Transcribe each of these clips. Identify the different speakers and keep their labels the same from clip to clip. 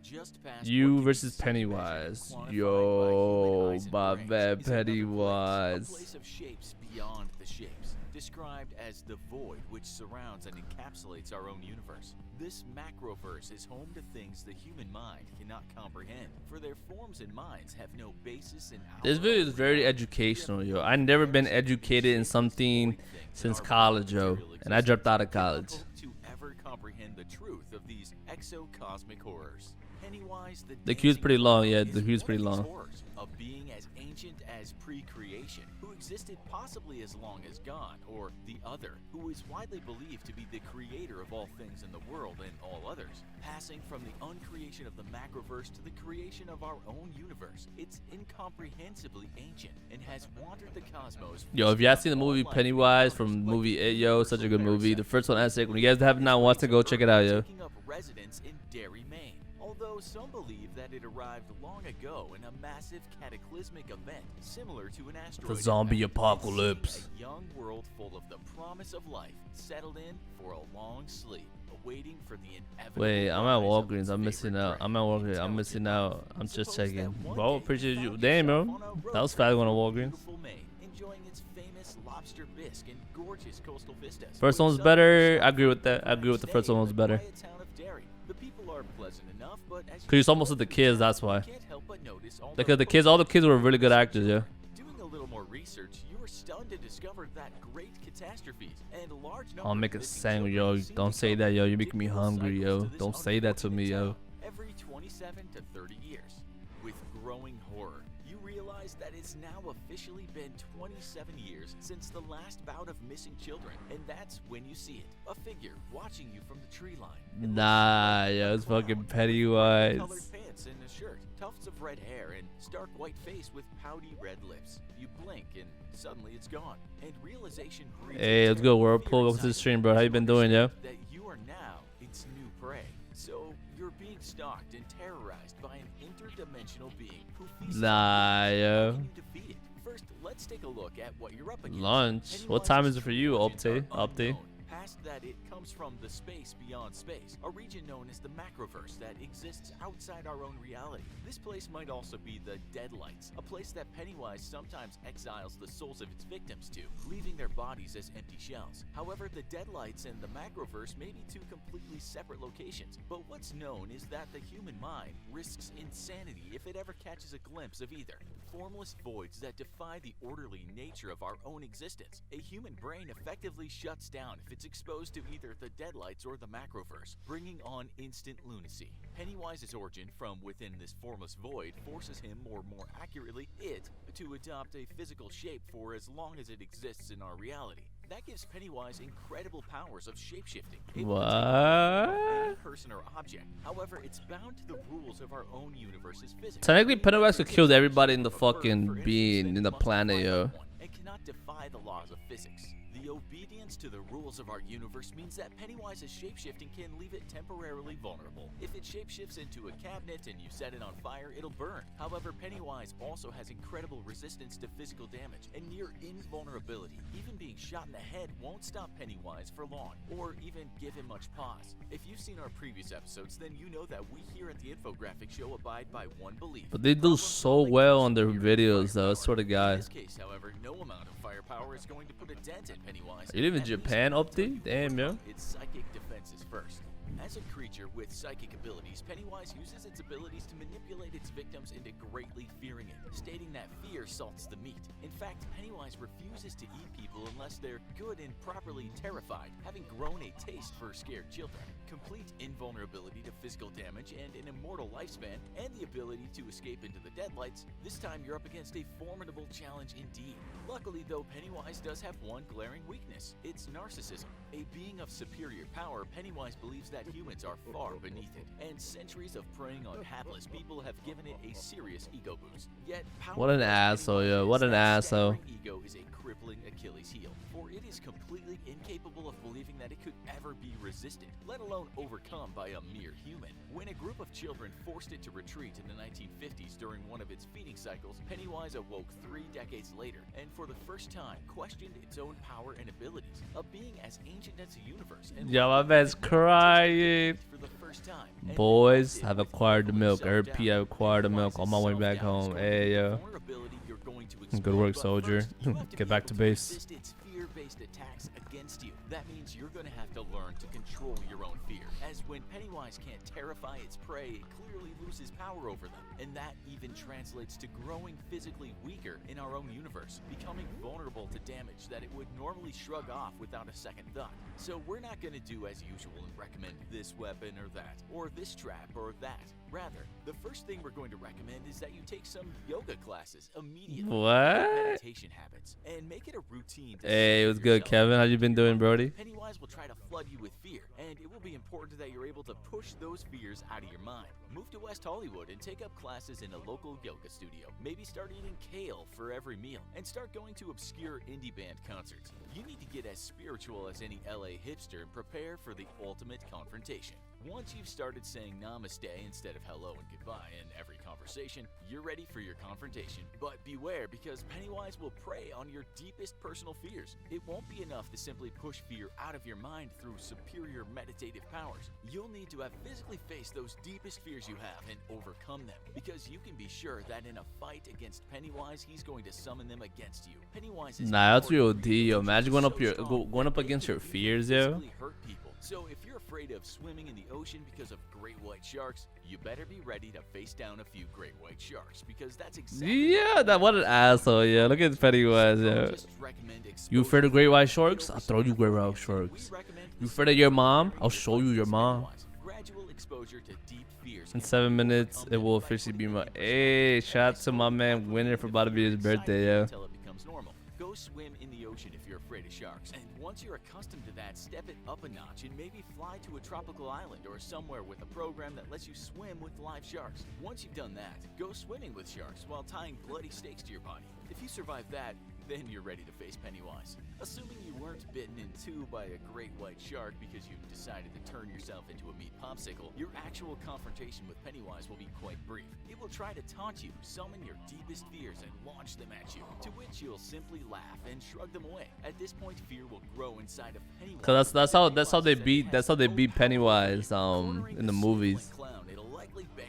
Speaker 1: just past
Speaker 2: You versus Pennywise. Yo, my man, Pennywise.
Speaker 1: A place of shapes beyond the shapes, described as the void which surrounds and encapsulates our own universe. This macroverse is home to things the human mind cannot comprehend, for their forms and minds have no basis in our
Speaker 2: This video is very educational, yo. I've never been educated in something since college, yo. And I dropped out of college.
Speaker 1: To ever comprehend the truth of these exocosmic horrors. Pennywise,
Speaker 2: The queue's pretty long, yeah. The queue's pretty long.
Speaker 1: A being as ancient as pre-creation, who existed possibly as long as God, or the Other, who is widely believed to be the creator of all things in the world and all others, passing from the uncreation of the macroverse to the creation of our own universe. It's incomprehensibly ancient and has wandered the cosmos.
Speaker 2: Yo, if you guys seen the movie Pennywise from the movie It, yo, such a good movie. The first one, I said, when you guys have not watched it, go check it out, yo.
Speaker 1: Taking up residence in Derry, Maine. Although some believe that it arrived long ago in a massive cataclysmic event similar to an asteroid.
Speaker 2: The zombie apocalypse.
Speaker 1: A young world full of the promise of life, settled in for a long sleep, awaiting for the inevitable.
Speaker 2: Wait, I'm at Walgreens. I'm missing out. I'm at Walgreens. I'm missing out. I'm just checking. Bro, appreciate you. Damn, bro. That was fast going to Walgreens.
Speaker 1: Enjoying its famous lobster bisque and gorgeous coastal vistas.
Speaker 2: First one was better. I agree with that. I agree with the first one was better.
Speaker 1: The people are pleasant enough, but as
Speaker 2: Cause it's almost with the kids, that's why.
Speaker 1: can't help but notice all
Speaker 2: Because the kids, all the kids were really good actors, yeah.
Speaker 1: Doing a little more research, you were stunned to discover that great catastrophes and large numbers
Speaker 2: I'll make a
Speaker 1: of missing
Speaker 2: sandwich, yo.
Speaker 1: children seem
Speaker 2: Don't
Speaker 1: to
Speaker 2: say
Speaker 1: come
Speaker 2: that, yo.
Speaker 1: in
Speaker 2: You're making me
Speaker 1: typical
Speaker 2: hungry,
Speaker 1: cycles
Speaker 2: yo.
Speaker 1: to this
Speaker 2: Don't say that to me, yo.
Speaker 1: unfortunate town. Every 27 to 30 years, with growing horror, you realize that it's now officially been 27 years since the last bout of missing children, and that's when you see it, a figure watching you from the tree line.
Speaker 2: Nah, yo, it's fucking Pennywise.
Speaker 1: Colored pants and a shirt, tufts of red hair, and stark white face with pouty red lips. You blink and suddenly it's gone. And realization breeds
Speaker 2: Hey, let's go, Whirlpool. Welcome to the stream, bro. How you been doing, yo?
Speaker 1: that you are now its new prey. So you're being stalked and terrorized by an interdimensional being who feasts
Speaker 2: Nah,
Speaker 1: on you.
Speaker 2: yo.
Speaker 1: How can you defeat it? First, let's take a look at what you're up against.
Speaker 2: Lunch? What time is it for you, Opti? Opti?
Speaker 1: Past that, it comes from the space beyond space, a region known as the macroverse that exists outside our own reality. This place might also be the Deadlights, a place that Pennywise sometimes exiles the souls of its victims to, leaving their bodies as empty shells. However, the Deadlights and the macroverse may be two completely separate locations, but what's known is that the human mind risks insanity if it ever catches a glimpse of either. Formless voids that defy the orderly nature of our own existence. A human brain effectively shuts down if it's exposed to either the Deadlights or the macroverse, bringing on instant lunacy. Pennywise's origin from within this formless void forces him, or more accurately, it, to adopt a physical shape for as long as it exists in our reality. That gives Pennywise incredible powers of shapeshifting. Any person or object. However, it's bound to the rules of our own universe's physics.
Speaker 2: Technically, Pennywise could kill everybody in the fucking being in the planet, yo.
Speaker 1: And cannot defy the laws of physics. The obedience to the rules of our universe means that Pennywise's shapeshifting can leave it temporarily vulnerable. If it shapeshifts into a cabinet and you set it on fire, it'll burn. However, Pennywise also has incredible resistance to physical damage and near invulnerability. Even being shot in the head won't stop Pennywise for long, or even give him much pause. If you've seen our previous episodes, then you know that we here at the Infographic Show abide by one belief.
Speaker 2: But they do so well on their videos, though. I swear to
Speaker 1: In
Speaker 2: God.
Speaker 1: this case, however, no amount of firepower is going to put a dent in Pennywise.
Speaker 2: You live in
Speaker 1: At least
Speaker 2: Japan,
Speaker 1: until
Speaker 2: Opti?
Speaker 1: you
Speaker 2: Damn, yo.
Speaker 1: overcome its psychic defenses first. As a creature with psychic abilities, Pennywise uses its abilities to manipulate its victims into greatly fearing it, stating that fear salts the meat. In fact, Pennywise refuses to eat people unless they're good and properly terrified, having grown a taste for scared children. Complete invulnerability to physical damage and an immortal lifespan, and the ability to escape into the Deadlights, this time you're up against a formidable challenge indeed. Luckily though, Pennywise does have one glaring weakness. It's narcissism. A being of superior power, Pennywise believes that humans are far beneath it, and centuries of preying on hapless people have given it a serious ego boost. Yet,
Speaker 2: What an asshole, yo. What an asshole.
Speaker 1: Ego is a crippling Achilles heel, for it is completely incapable of believing that it could ever be resisted, let alone overcome by a mere human. When a group of children forced it to retreat in the 1950s during one of its feeding cycles, Pennywise awoke 3 decades later, and for the first time questioned its own power and abilities. A being as ancient dense universe. And
Speaker 2: Yo, my man's crying.
Speaker 1: for the first time. And
Speaker 2: Boys,
Speaker 1: it
Speaker 2: I've
Speaker 1: will
Speaker 2: acquired the
Speaker 1: calm
Speaker 2: milk.
Speaker 1: yourself
Speaker 2: RP,
Speaker 1: down.
Speaker 2: I've acquired the milk on my way back home. Hey, yo.
Speaker 1: Vulnerability you're going to
Speaker 2: Good
Speaker 1: exploit,
Speaker 2: work,
Speaker 1: but
Speaker 2: soldier.
Speaker 1: first, you have to
Speaker 2: Get
Speaker 1: be
Speaker 2: back
Speaker 1: able
Speaker 2: to
Speaker 1: to
Speaker 2: base.
Speaker 1: resist its fear-based attacks against you. That means you're going to have to learn to control your own fear. As when Pennywise can't terrify its prey, it clearly loses power over them. And that even translates to growing physically weaker in our own universe, becoming vulnerable to damage that it would normally shrug off without a second thought. So we're not going to do as usual and recommend this weapon or that, or this trap or that. Rather, the first thing we're going to recommend is that you take some yoga classes immediately.
Speaker 2: What?
Speaker 1: Meditation habits, and make it a routine. To
Speaker 2: Hey,
Speaker 1: center
Speaker 2: what's good,
Speaker 1: yourself.
Speaker 2: Kevin? How you been doing, Brody?
Speaker 1: Pennywise will try to flood you with fear, and it will be important that you're able to push those fears out of your mind. Move to West Hollywood and take up classes in a local yoga studio. Maybe start eating kale for every meal, and start going to obscure indie band concerts. You need to get as spiritual as any LA hipster and prepare for the ultimate confrontation. Once you've started saying namaste instead of hello and goodbye in every conversation, you're ready for your confrontation. But beware, because Pennywise will prey on your deepest personal fears. It won't be enough to simply push fear out of your mind through superior meditative powers. You'll need to have physically faced those deepest fears you have and overcome them, because you can be sure that in a fight against Pennywise, he's going to summon them against you. Pennywise is
Speaker 2: Nah, that's real
Speaker 1: powerful,
Speaker 2: D, yo. Imagine going up
Speaker 1: so
Speaker 2: your
Speaker 1: strong
Speaker 2: going up
Speaker 1: that it
Speaker 2: against
Speaker 1: can
Speaker 2: your fears, yo.
Speaker 1: physically hurt people. So if you're afraid of swimming in the ocean because of great white sharks, you better be ready to face down a few great white sharks, because that's exactly
Speaker 2: Yeah, that what an asshole, yeah. Look at Pennywise, yo. You afraid of great white sharks? I'll throw you great white sharks. You afraid of your mom? I'll show you your mom.
Speaker 1: Gradual exposure to deep fears.
Speaker 2: In 7 minutes, it will officially be my. Hey, shout out to my man Winner for about to be his birthday, yo.
Speaker 1: Until it becomes normal. Go swim in the ocean if you're afraid of sharks. And once you're accustomed to that, step it up a notch and maybe fly to a tropical island or somewhere with a program that lets you swim with live sharks. Once you've done that, go swimming with sharks while tying bloody stakes to your body. If you survive that, then you're ready to face Pennywise. Assuming you weren't bitten in two by a great white shark because you decided to turn yourself into a meat popsicle, your actual confrontation with Pennywise will be quite brief. It will try to taunt you, summon your deepest fears, and launch them at you, to which you'll simply laugh and shrug them away. At this point, fear will grow inside of Pennywise.
Speaker 2: Cause that's how they beat Pennywise in the movies.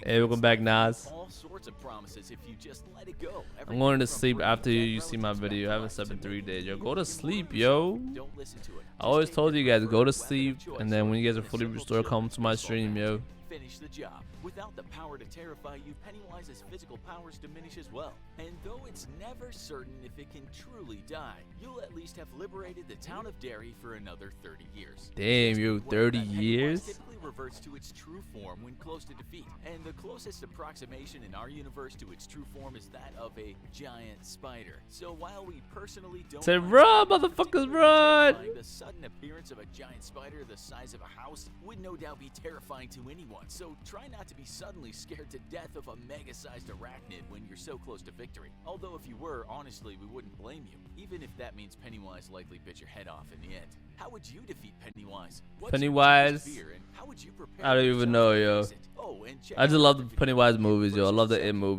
Speaker 2: Hey, welcome back, Nas.
Speaker 1: All sorts of promises if you just let it go.
Speaker 2: I'm going to sleep after you see my video. I haven't slept in 3 days, yo. Go to sleep, yo.
Speaker 1: Don't listen to it.
Speaker 2: I always told you guys, go to sleep, and then when you guys are fully restored, come to my stream, yo.
Speaker 1: Finish the job. Without the power to terrify you, Pennywise's physical powers diminish as well. And though it's never certain if it can truly die, you'll at least have liberated the town of Derry for another 30 years.
Speaker 2: Damn, yo, 30
Speaker 1: Pennywise
Speaker 2: years?
Speaker 1: typically reverts to its true form when close to defeat, and the closest approximation in our universe to its true form is that of a giant spider. So while we personally don't
Speaker 2: Say
Speaker 1: find
Speaker 2: run,
Speaker 1: it
Speaker 2: motherfuckers,
Speaker 1: particularly
Speaker 2: run!
Speaker 1: terrifying, the sudden appearance of a giant spider the size of a house would no doubt be terrifying to anyone. So try not to be suddenly scared to death of a mega-sized arachnid when you're so close to victory. Although if you were, honestly, we wouldn't blame you, even if that means Pennywise likely bit your head off in the end. How would you defeat Pennywise? What's your
Speaker 2: Pennywise?
Speaker 1: deepest fear, and how would you prepare
Speaker 2: I don't even
Speaker 1: yourself
Speaker 2: know,
Speaker 1: to
Speaker 2: yo.
Speaker 1: face it? Oh, and check
Speaker 2: I just
Speaker 1: out
Speaker 2: love the
Speaker 1: Dr.
Speaker 2: Pennywise
Speaker 1: Pennywise
Speaker 2: movies, yo. I love the
Speaker 1: versus
Speaker 2: It movies.